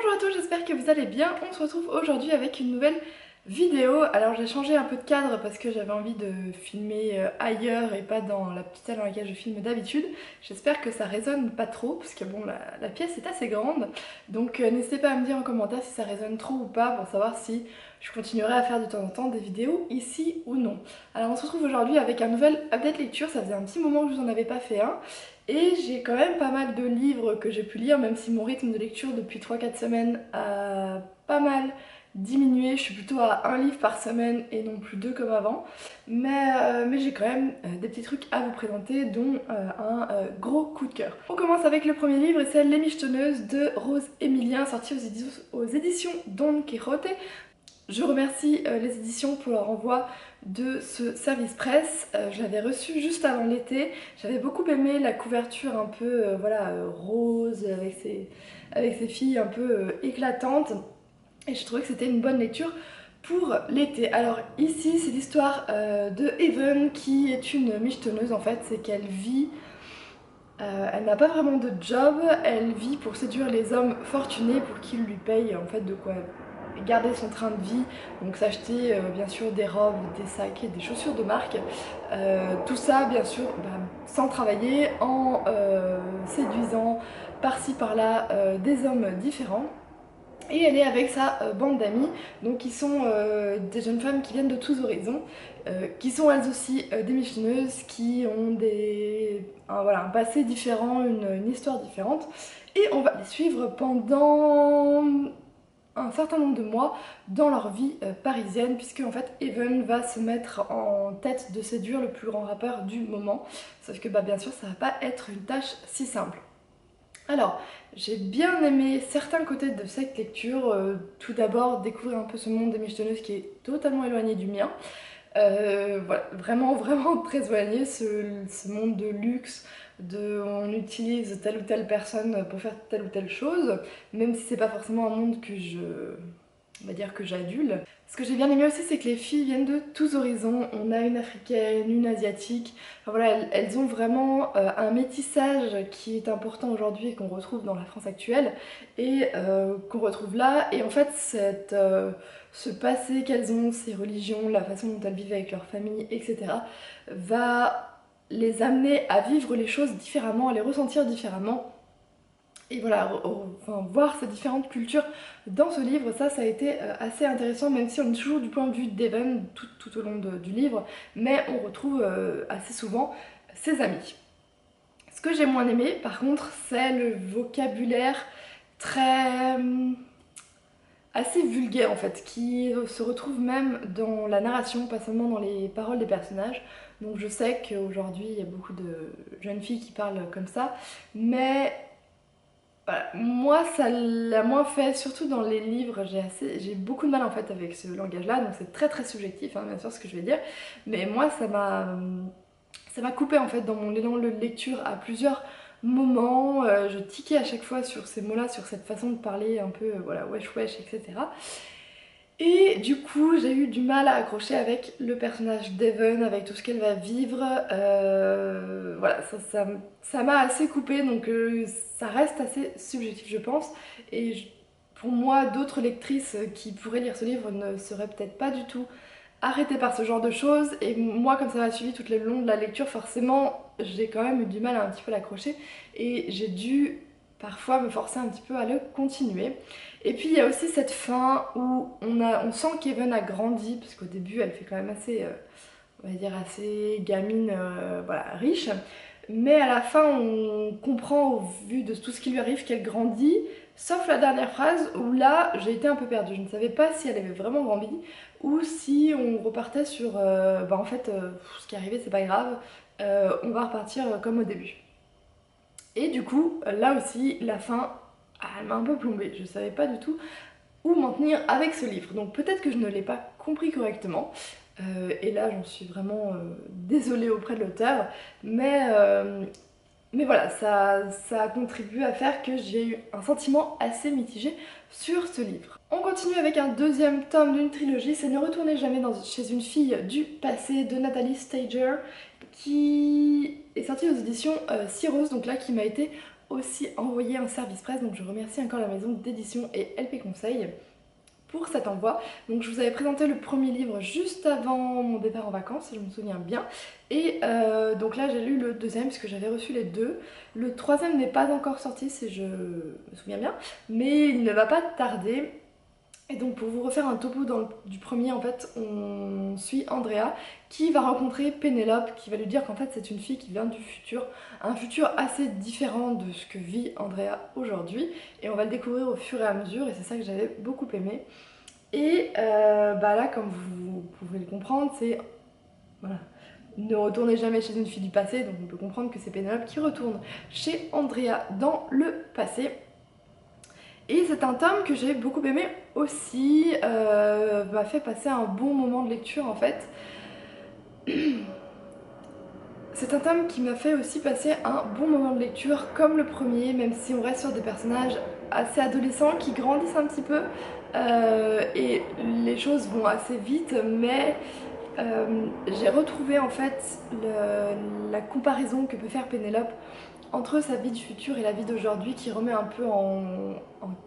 Bonjour à tous, j'espère que vous allez bien. On se retrouve aujourd'hui avec une nouvelle vidéo. Alors j'ai changé un peu de cadre parce que j'avais envie de filmer ailleurs et pas dans la petite salle dans laquelle je filme d'habitude. J'espère que ça résonne pas trop parce que bon, la pièce est assez grande. Donc n'hésitez pas à me dire en commentaire si ça résonne trop ou pas pour savoir si je continuerai à faire de temps en temps des vidéos ici ou non. Alors on se retrouve aujourd'hui avec un nouvel update lecture. Ça faisait un petit moment que je vous en avais pas fait un. Et j'ai quand même pas mal de livres que j'ai pu lire, même si mon rythme de lecture depuis 3-4 semaines a pas mal diminué. Je suis plutôt à un livre par semaine et non plus deux comme avant. Mais j'ai quand même des petits trucs à vous présenter, dont un gros coup de cœur. On commence avec le premier livre et c'est Les Michetonneuses de Rose Emilien, sorti aux éditions Don Quixote. Je remercie les éditions pour leur envoi de ce service presse. Je l'avais reçu juste avant l'été. J'avais beaucoup aimé la couverture un peu rose avec ses filles un peu éclatantes. Et je trouvais que c'était une bonne lecture pour l'été. Alors ici c'est l'histoire de Even qui est une michetonneuse en fait. C'est qu'elle vit... elle n'a pas vraiment de job. Elle vit pour séduire les hommes fortunés pour qu'ils lui payent en fait de quoi garder son train de vie, donc s'acheter bien sûr des robes, des sacs et des chaussures de marque, tout ça bien sûr sans travailler, en séduisant par-ci par-là des hommes différents. Et elle est avec sa bande d'amis, donc qui sont des jeunes femmes qui viennent de tous horizons, qui sont elles aussi des michetonneuses, qui ont un passé différent, une histoire différente. Et on va les suivre pendant un certain nombre de mois dans leur vie parisienne, puisque en fait Even va se mettre en tête de séduire le plus grand rappeur du moment, sauf que bien sûr ça va pas être une tâche si simple. Alors j'ai bien aimé certains côtés de cette lecture. Tout d'abord découvrir un peu ce monde des michetonneuses qui est totalement éloigné du mien. Voilà, vraiment très éloigné, ce monde de luxe, on utilise telle ou telle personne pour faire telle ou telle chose, même si c'est pas forcément un monde on va dire que j'adule. Ce que j'ai bien aimé aussi, c'est que les filles viennent de tous horizons. On a une africaine, une asiatique. Enfin, voilà, elles ont vraiment un métissage qui est important aujourd'hui et qu'on retrouve dans la France actuelle et qu'on retrouve là. Et en fait, ce passé qu'elles ont, ces religions, la façon dont elles vivent avec leur famille, etc., va les amener à vivre les choses différemment, à les ressentir différemment. Et voilà, voir ces différentes cultures dans ce livre, ça a été assez intéressant, même si on est toujours du point de vue d'Even tout au long du livre, mais on retrouve assez souvent ses amis. Ce que j'ai moins aimé, par contre, c'est le vocabulaire très... assez vulgaire en fait, qui se retrouve même dans la narration, pas seulement dans les paroles des personnages. Donc je sais qu'aujourd'hui il y a beaucoup de jeunes filles qui parlent comme ça, mais voilà, moi ça l'a moins fait, surtout dans les livres. J'ai beaucoup de mal en fait avec ce langage-là, donc c'est très subjectif hein, bien sûr ce que je vais dire, mais moi ça m'a coupé en fait dans mon élan de lecture à plusieurs moments. Je tiquais à chaque fois sur ces mots-là, sur cette façon de parler un peu voilà wesh wesh etc. Et du coup j'ai eu du mal à accrocher avec le personnage d'Even, avec tout ce qu'elle va vivre. Voilà, ça m'a assez coupé, donc ça reste assez subjectif je pense. Et pour moi, d'autres lectrices qui pourraient lire ce livre ne seraient peut-être pas du tout arrêtée par ce genre de choses. Et moi, comme ça m'a suivi tout le long de la lecture, forcément j'ai quand même eu du mal à un petit peu l'accrocher. Et j'ai dû parfois me forcer un petit peu à le continuer. Et puis il y a aussi cette fin où on sent qu'Even a grandi, parce qu'au début elle fait quand même assez, on va dire assez gamine, voilà, riche. Mais à la fin on comprend au vu de tout ce qui lui arrive qu'elle grandit, sauf la dernière phrase où là j'ai été un peu perdue. Je ne savais pas si elle avait vraiment grandi ou si on repartait sur en fait ce qui est arrivé c'est pas grave, on va repartir comme au début. Et du coup là aussi la fin elle m'a un peu plombée, je savais pas du tout où m'en tenir avec ce livre. Donc peut-être que je ne l'ai pas compris correctement. Et là j'en suis vraiment désolée auprès de l'auteur. Mais voilà, ça a contribué à faire que j'ai eu un sentiment assez mitigé sur ce livre. On continue avec un deuxième tome d'une trilogie, c'est Ne retournez jamais chez une fille du passé de Nathalie Stager, qui est sortie aux éditions Cyrus, donc là qui m'a été aussi envoyé un service presse, donc je remercie encore la maison d'édition et LP Conseil pour cet envoi. Donc je vous avais présenté le premier livre juste avant mon départ en vacances, si je me souviens bien. Et donc là j'ai lu le deuxième puisque j'avais reçu les deux. Le troisième n'est pas encore sorti si je me souviens bien, mais il ne va pas tarder. Et donc pour vous refaire un topo du premier, en fait, on suit Andrea qui va rencontrer Pénélope, qui va lui dire qu'en fait c'est une fille qui vient du futur, un futur assez différent de ce que vit Andrea aujourd'hui, et on va le découvrir au fur et à mesure, et c'est ça que j'avais beaucoup aimé. Et bah là, comme vous pouvez le comprendre, c'est... Voilà. Ne retournez jamais chez une fille du passé, donc on peut comprendre que c'est Pénélope qui retourne chez Andrea dans le passé. Et c'est un tome que j'ai beaucoup aimé aussi, m'a fait passer un bon moment de lecture en fait. C'est un tome qui m'a fait aussi passer un bon moment de lecture comme le premier, même si on reste sur des personnages assez adolescents qui grandissent un petit peu et les choses vont assez vite, mais j'ai retrouvé en fait la comparaison que peut faire Pénélope entre sa vie du futur et la vie d'aujourd'hui, qui remet un peu en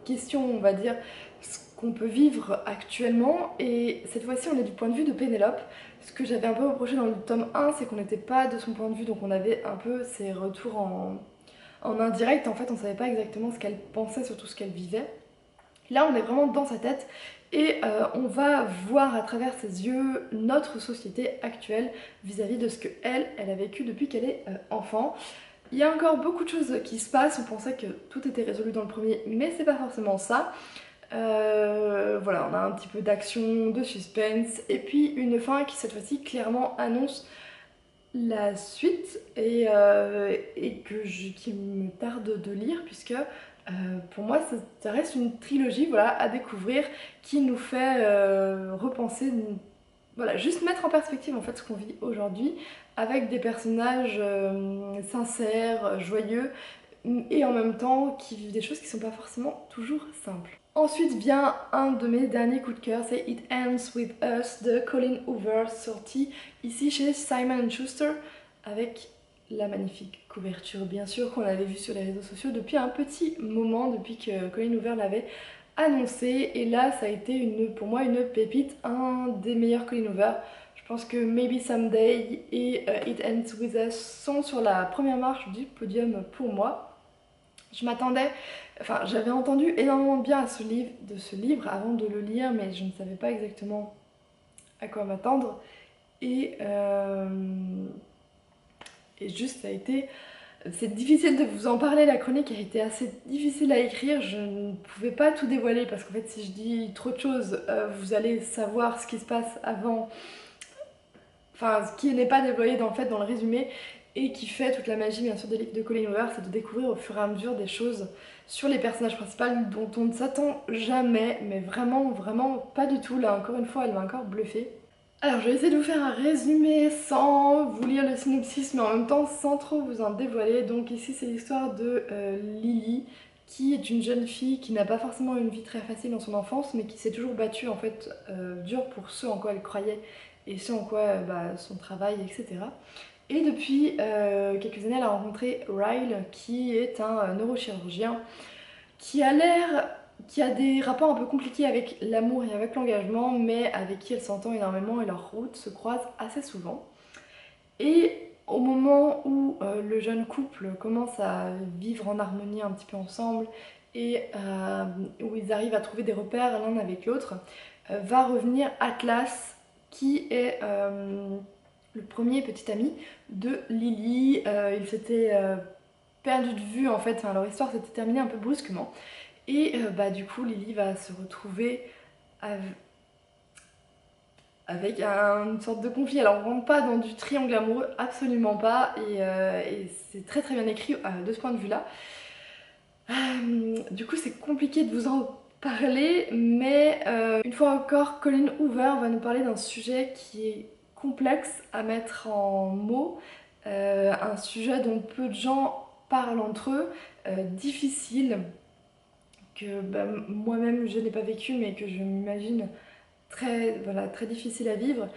question, on va dire, ce qu'on peut vivre actuellement. Et cette fois-ci, on est du point de vue de Pénélope. Ce que j'avais un peu reproché dans le tome 1, c'est qu'on n'était pas de son point de vue, donc on avait un peu ses retours en indirect. En fait, on savait pas exactement ce qu'elle pensait, surtout ce qu'elle vivait. Là, on est vraiment dans sa tête et on va voir à travers ses yeux notre société actuelle vis-à-vis de ce qu'elle a vécu depuis qu'elle est enfant. Il y a encore beaucoup de choses qui se passent, on pensait que tout était résolu dans le premier, mais c'est pas forcément ça. Voilà, on a un petit peu d'action, de suspense, et puis une fin qui cette fois-ci clairement annonce la suite et qui me tarde de lire, puisque pour moi ça reste une trilogie, voilà, à découvrir, qui nous fait repenser, voilà, juste mettre en perspective en fait ce qu'on vit aujourd'hui avec des personnages sincères, joyeux et en même temps qui vivent des choses qui sont pas forcément toujours simples. Ensuite vient un de mes derniers coups de cœur, c'est It Ends With Us de Colleen Hoover, sorti ici chez Simon & Schuster avec la magnifique couverture bien sûr qu'on avait vue sur les réseaux sociaux depuis un petit moment, depuis que Colleen Hoover l'avait annoncé, et là ça a été pour moi une pépite, un des meilleurs Colleen Hoover. Je pense que Maybe Someday et It Ends With Us sont sur la première marche du podium pour moi. Je m'attendais, enfin j'avais entendu énormément de bien de ce livre avant de le lire, mais je ne savais pas exactement à quoi m'attendre, et juste ça a été... C'est difficile de vous en parler, la chronique a été assez difficile à écrire, je ne pouvais pas tout dévoiler parce qu'en fait si je dis trop de choses, vous allez savoir ce qui se passe avant, enfin ce qui n'est pas dévoilé dans le résumé, et qui fait toute la magie bien sûr des livres de Colleen Hoover, c'est de découvrir au fur et à mesure des choses sur les personnages principaux dont on ne s'attend jamais, mais vraiment pas du tout. Là encore une fois elle m'a encore bluffée. Alors je vais essayer de vous faire un résumé sans vous lire le synopsis, mais en même temps sans trop vous en dévoiler. Donc ici c'est l'histoire de Lily, qui est une jeune fille qui n'a pas forcément une vie très facile dans son enfance, mais qui s'est toujours battue en fait dur pour ce en quoi elle croyait et ce en quoi son travail, etc. Et depuis quelques années elle a rencontré Ryle, qui est un neurochirurgien qui a des rapports un peu compliqués avec l'amour et avec l'engagement, mais avec qui elle s'entend énormément et leurs routes se croisent assez souvent. Et au moment où le jeune couple commence à vivre en harmonie un petit peu ensemble et où ils arrivent à trouver des repères l'un avec l'autre, va revenir Atlas, qui est le premier petit ami de Lily. Ils s'étaient perdus de vue en fait, enfin, leur histoire s'était terminée un peu brusquement. Et du coup Lily va se retrouver avec une sorte de conflit. Alors on rentre pas dans du triangle amoureux, absolument pas, et c'est très très bien écrit de ce point de vue là. Du coup c'est compliqué de vous en parler, mais une fois encore Colleen Hoover va nous parler d'un sujet qui est complexe à mettre en mots, un sujet dont peu de gens parlent entre eux, difficile, que moi-même je n'ai pas vécu mais que je m'imagine très difficile à vivre,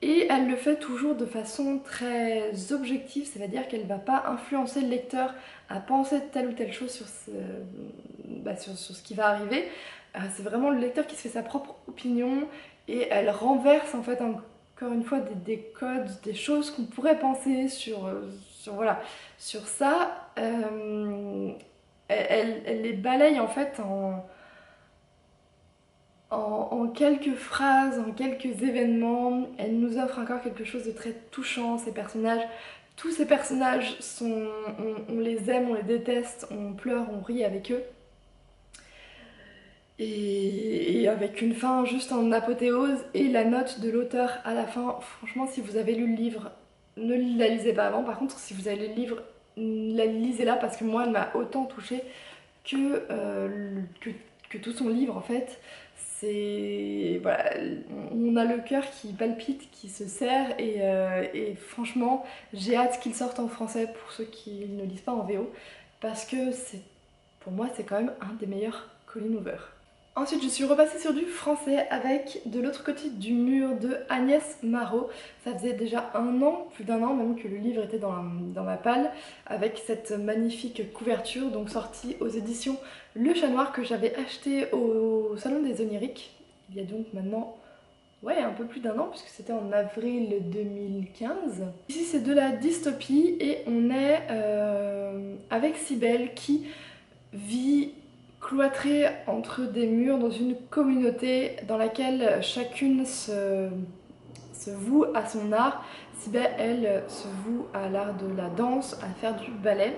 Et elle le fait toujours de façon très objective, c'est-à-dire qu'elle ne va pas influencer le lecteur à penser telle ou telle chose sur sur ce qui va arriver. C'est vraiment le lecteur qui se fait sa propre opinion et elle renverse en fait encore une fois des codes, des choses qu'on pourrait penser voilà, sur ça. Elle les balaye en fait en quelques phrases, en quelques événements. Elle nous offre encore quelque chose de très touchant, ces personnages. Tous ces personnages on les aime, on les déteste, on pleure, on rit avec eux. Et avec une fin juste en apothéose et la note de l'auteur à la fin. Franchement, si vous avez lu le livre, ne la lisez pas avant. Par contre, si vous avez lu le livre, lisez-la parce que moi, elle m'a autant touchée que tout son livre en fait. Voilà, on a le cœur qui palpite, qui se serre et franchement j'ai hâte qu'il sorte en français pour ceux qui ne lisent pas en VO parce que pour moi c'est quand même un des meilleurs Colleen Hoover. Ensuite, je suis repassée sur du français avec De l'autre côté du mur de Agnès Marot. Ça faisait déjà un an, plus d'un an même, que le livre était dans ma palle, avec cette magnifique couverture, donc sortie aux éditions Le Chat Noir, que j'avais acheté au Salon des Oniriques, il y a donc maintenant un peu plus d'un an, puisque c'était en avril 2015. Ici, c'est de la dystopie et on est avec Cybèle qui vit cloîtrée entre des murs dans une communauté dans laquelle chacune se voue à son art. Cybèle, elle, se voue à l'art de la danse, à faire du ballet.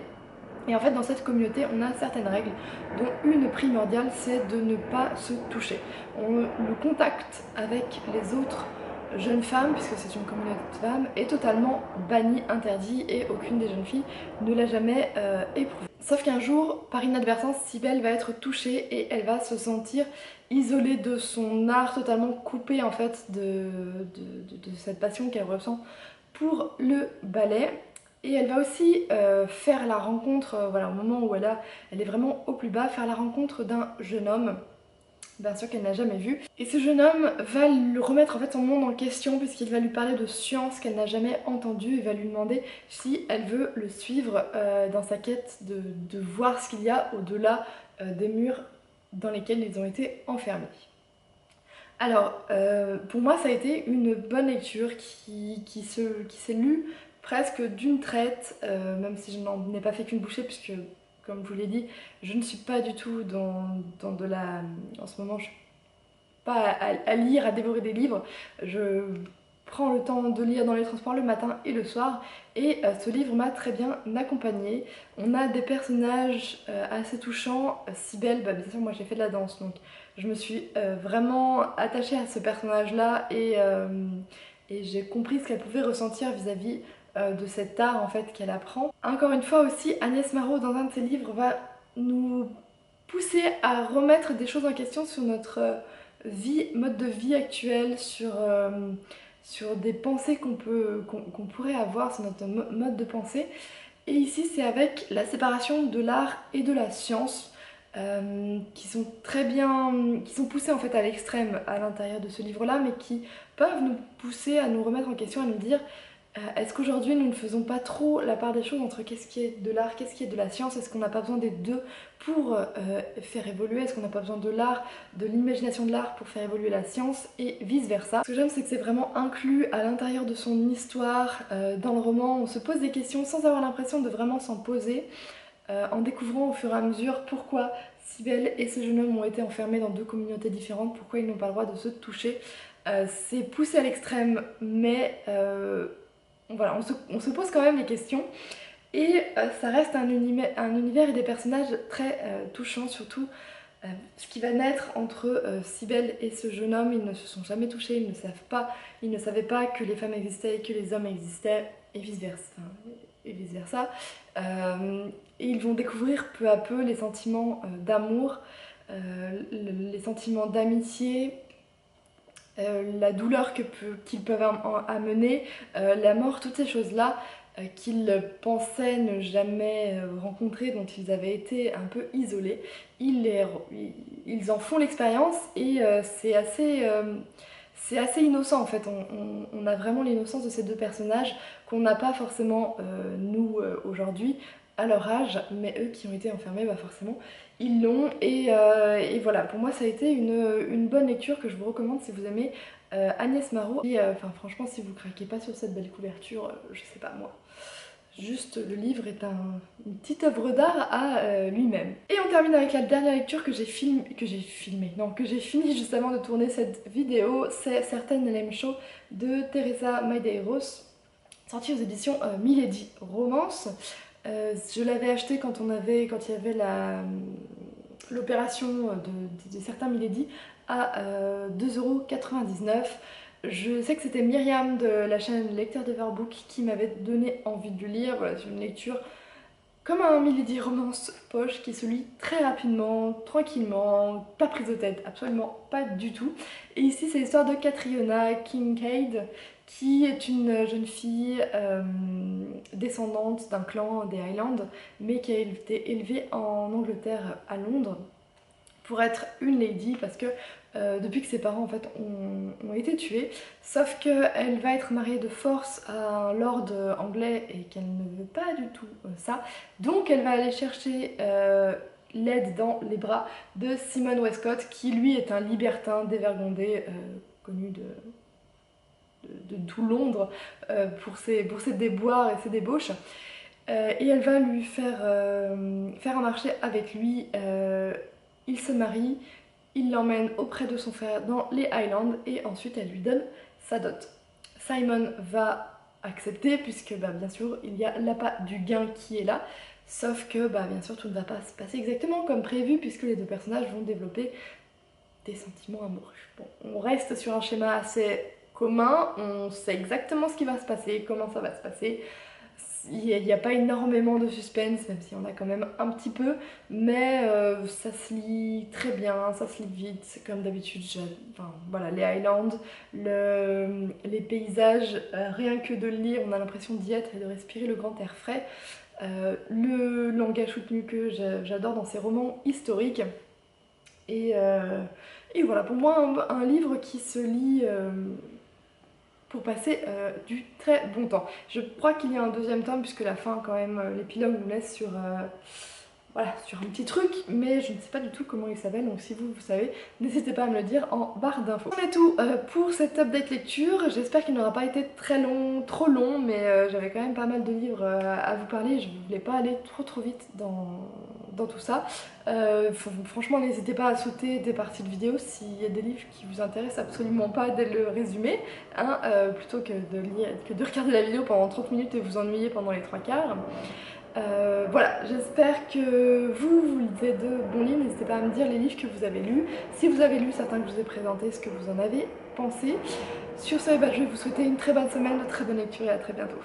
Et en fait, dans cette communauté, on a certaines règles, dont une primordiale, c'est de ne pas se toucher. Le contact avec les autres jeunes femmes, puisque c'est une communauté de femmes, est totalement banni, interdit, et aucune des jeunes filles ne l'a jamais éprouvé. Sauf qu'un jour, par inadvertance, Cybèle va être touchée et elle va se sentir isolée de son art, totalement coupée en fait de cette passion qu'elle ressent pour le ballet. Et elle va aussi faire la rencontre, voilà, au moment où elle est vraiment au plus bas, faire la rencontre d'un jeune homme, bien sûr qu'elle n'a jamais vu. Et ce jeune homme va lui remettre en fait son monde en question puisqu'il va lui parler de sciences qu'elle n'a jamais entendues et va lui demander si elle veut le suivre dans sa quête de voir ce qu'il y a au-delà des murs dans lesquels ils ont été enfermés. Alors, pour moi ça a été une bonne lecture qui s'est lue presque d'une traite, même si je n'en ai pas fait qu'une bouchée puisque, comme je vous l'ai dit, je ne suis pas du tout dans de la... En ce moment, je suis pas à lire, à dévorer des livres. Je prends le temps de lire dans les transports le matin et le soir et ce livre m'a très bien accompagnée. On a des personnages assez touchants. Cybèle, bien sûr moi j'ai fait de la danse donc je me suis vraiment attachée à ce personnage là et j'ai compris ce qu'elle pouvait ressentir vis-à-vis de cet art en fait qu'elle apprend. Encore une fois aussi, Agnès Marot dans un de ses livres va nous pousser à remettre des choses en question sur notre mode de vie actuel, sur des pensées qu'on pourrait avoir, sur notre mode de pensée. Et ici c'est avec la séparation de l'art et de la science qui sont très bien, qui sont poussées en fait à l'extrême à l'intérieur de ce livre là, mais qui peuvent nous pousser à nous remettre en question, à nous dire est-ce qu'aujourd'hui nous ne faisons pas trop la part des choses entre qu'est-ce qui est de l'art, qu'est-ce qui est de la science? Est-ce qu'on n'a pas besoin des deux pour faire évoluer? Est-ce qu'on n'a pas besoin de l'art, de l'imagination de l'art pour faire évoluer la science et vice versa? Ce que j'aime c'est que c'est vraiment inclus à l'intérieur de son histoire, dans le roman. On se pose des questions sans avoir l'impression de vraiment s'en poser, en découvrant au fur et à mesure pourquoi Cybèle et ce jeune homme ont été enfermés dans deux communautés différentes, pourquoi ils n'ont pas le droit de se toucher. C'est poussé à l'extrême mais voilà, on se pose quand même les questions et ça reste un univers et des personnages très touchants, surtout ce qui va naître entre Cybèle et ce jeune homme. Ils ne se sont jamais touchés, ils ne savaient pas que les femmes existaient et que les hommes existaient et vice versa. Et ils vont découvrir peu à peu les sentiments d'amour, les sentiments d'amitié, la douleur qu'ils peuvent amener, la mort, toutes ces choses-là qu'ils pensaient ne jamais rencontrer, dont ils avaient été un peu isolés. Ils en font l'expérience et c'est c'est assez innocent en fait, on a vraiment l'innocence de ces deux personnages qu'on n'a pas forcément nous aujourd'hui à leur âge, mais eux qui ont été enfermés, bah forcément ils l'ont et voilà, pour moi ça a été une bonne lecture que je vous recommande si vous aimez Agnès Marot. Et enfin franchement si vous craquez pas sur cette belle couverture, je sais pas moi. Juste, le livre est une petite œuvre d'art à lui-même. Et on termine avec la dernière lecture que j'ai fini juste avant de tourner cette vidéo. C'est Certaines l'aiment chaud de Teresa Medeiros, sortie aux éditions Milady Romance. Je l'avais acheté quand il y avait l'opération de certains Milady à 2,99 €. Je sais que c'était Myriam de la chaîne Lecteur d'Everbook qui m'avait donné envie de le lire. Voilà, c'est une lecture comme un Milady romance poche qui se lit très rapidement, tranquillement, pas prise de tête, absolument pas du tout. Et ici c'est l'histoire de Catriona Kincaid qui est une jeune fille descendante d'un clan des Highlands mais qui a été élevée en Angleterre à Londres pour être une lady parce que depuis que ses parents en fait ont été tués, sauf qu'elle va être mariée de force à un lord anglais et qu'elle ne veut pas du tout ça, donc elle va aller chercher l'aide dans les bras de Simon Westcott qui lui est un libertin dévergondé connu de tout Londres pour ses déboires et ses débauches. Et elle va lui faire un marché avec lui. Il se marie, il l'emmène auprès de son frère dans les Highlands et ensuite elle lui donne sa dot. Simon va accepter puisque bah, bien sûr il y a l'appât du gain qui est là, sauf que bah, bien sûr tout ne va pas se passer exactement comme prévu puisque les deux personnages vont développer des sentiments amoureux. Bon, on reste sur un schéma assez commun, on sait exactement ce qui va se passer, comment ça va se passer. Il n'y a pas énormément de suspense, même s'il y en a quand même un petit peu, mais ça se lit très bien, ça se lit vite, comme d'habitude. Enfin, voilà, les Highlands, les paysages, rien que de le lire, on a l'impression d'y être et de respirer le grand air frais. Le langage soutenu que j'adore dans ces romans historiques. Et voilà, pour moi, un livre qui se lit pour passer du très bon temps. Je crois qu'il y a un deuxième tome puisque la fin quand même, l'épilogue nous laisse sur, voilà, sur un petit truc, mais je ne sais pas du tout comment il s'appelle, donc si vous savez, n'hésitez pas à me le dire en barre d'infos. C'est tout pour cette update lecture, j'espère qu'il n'aura pas été trop long, mais j'avais quand même pas mal de livres à vous parler, je ne voulais pas aller trop vite dans tout ça. Franchement n'hésitez pas à sauter des parties de vidéo s'il y a des livres qui vous intéressent absolument pas dès le résumé, hein, plutôt que de regarder la vidéo pendant 30 minutes et vous ennuyer pendant les 3/4. Voilà, j'espère que vous lisez de bons livres, n'hésitez pas à me dire les livres que vous avez lus, si vous avez lu certains que je vous ai présentés, ce que vous en avez pensé. Sur ce, je vais vous souhaiter une très bonne semaine, de très bonne lecture et à très bientôt.